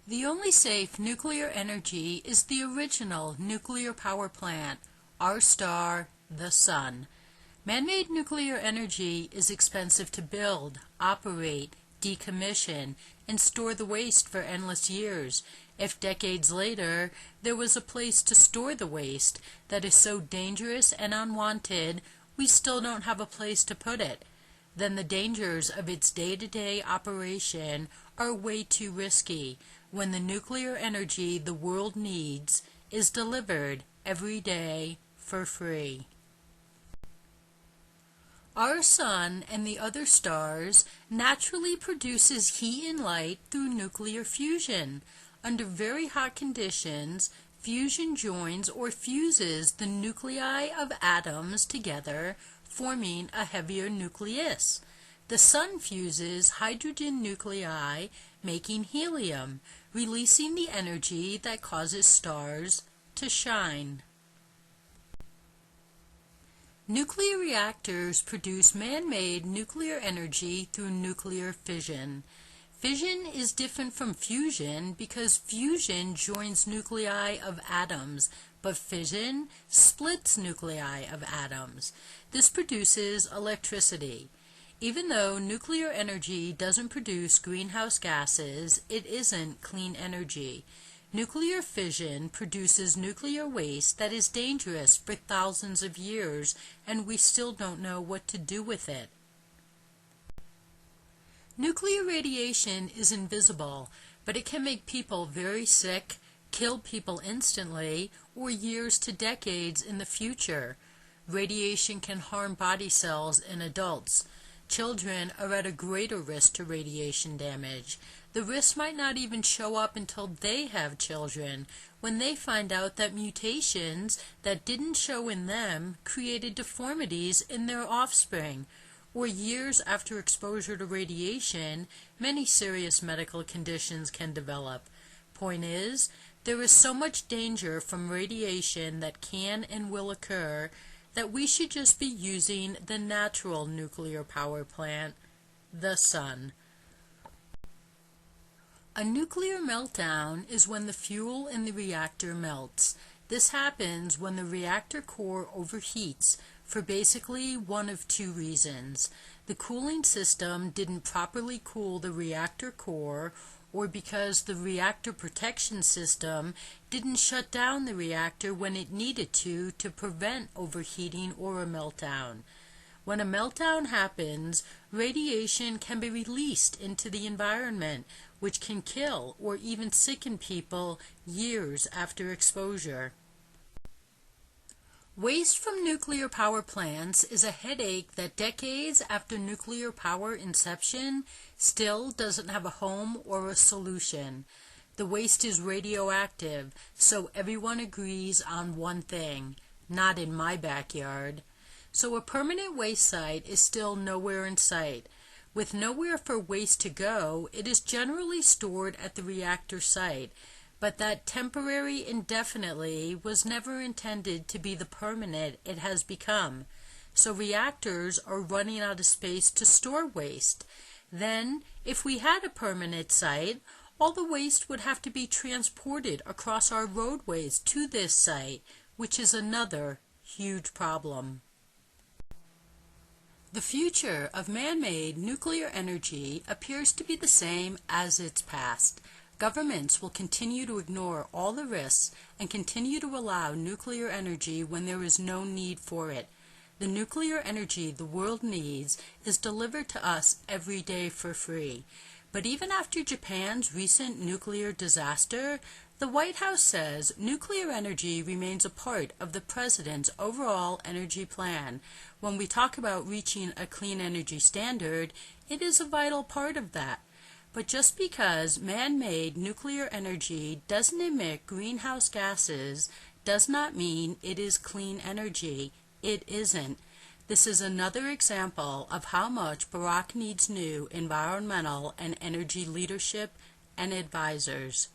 The only safe nuclear energy is the original nuclear power plant, our star, the Sun. Man-made nuclear energy is expensive to build, operate, decommission, and store the waste for endless years. If decades later there was a place to store the waste that is so dangerous and unwanted, we still don't have a place to put it, then the dangers of its day-to-day operation are way too risky when the nuclear energy the world needs is delivered every day for free. Our Sun and the other stars naturally produces heat and light through nuclear fusion. Under very hot conditions, fusion joins or fuses the nuclei of atoms together, forming a heavier nucleus. The Sun fuses hydrogen nuclei, making helium, releasing the energy that causes stars to shine. Nuclear reactors produce man-made nuclear energy through nuclear fission. Fission is different from fusion because fusion joins nuclei of atoms, but fission splits nuclei of atoms. This produces electricity. Even though nuclear energy doesn't produce greenhouse gases, it isn't clean energy. Nuclear fission produces nuclear waste that is dangerous for thousands of years, and we still don't know what to do with it. Nuclear radiation is invisible, but it can make people very sick, kill people instantly, or years to decades in the future. Radiation can harm body cells in adults. Children are at a greater risk to radiation damage. The risk might not even show up until they have children, when they find out that mutations that didn't show in them created deformities in their offspring. Or years after exposure to radiation, many serious medical conditions can develop. Point is, there is so much danger from radiation that can and will occur that we should just be using the natural nuclear power plant, the Sun. A nuclear meltdown is when the fuel in the reactor melts. This happens when the reactor core overheats for basically one of two reasons. The cooling system didn't properly cool the reactor core, or because the reactor protection system didn't shut down the reactor when it needed to prevent overheating or a meltdown. When a meltdown happens, radiation can be released into the environment, which can kill or even sicken people years after exposure. Waste from nuclear power plants is a headache that decades after nuclear power inception still doesn't have a home or a solution. The waste is radioactive, so everyone agrees on one thing: not in my backyard. So a permanent waste site is still nowhere in sight. With nowhere for waste to go, it is generally stored at the reactor site. But that temporary indefinitely was never intended to be the permanent it has become. So reactors are running out of space to store waste. Then, if we had a permanent site, all the waste would have to be transported across our roadways to this site, which is another huge problem. The future of man-made nuclear energy appears to be the same as its past. Governments will continue to ignore all the risks and continue to allow nuclear energy when there is no need for it. The nuclear energy the world needs is delivered to us every day for free. But even after Japan's recent nuclear disaster, the White House says nuclear energy remains a part of the President's overall energy plan. When we talk about reaching a clean energy standard, it is a vital part of that. But just because man-made nuclear energy doesn't emit greenhouse gases does not mean it is clean energy. It isn't. This is another example of how much Barack needs new environmental and energy leadership and advisors.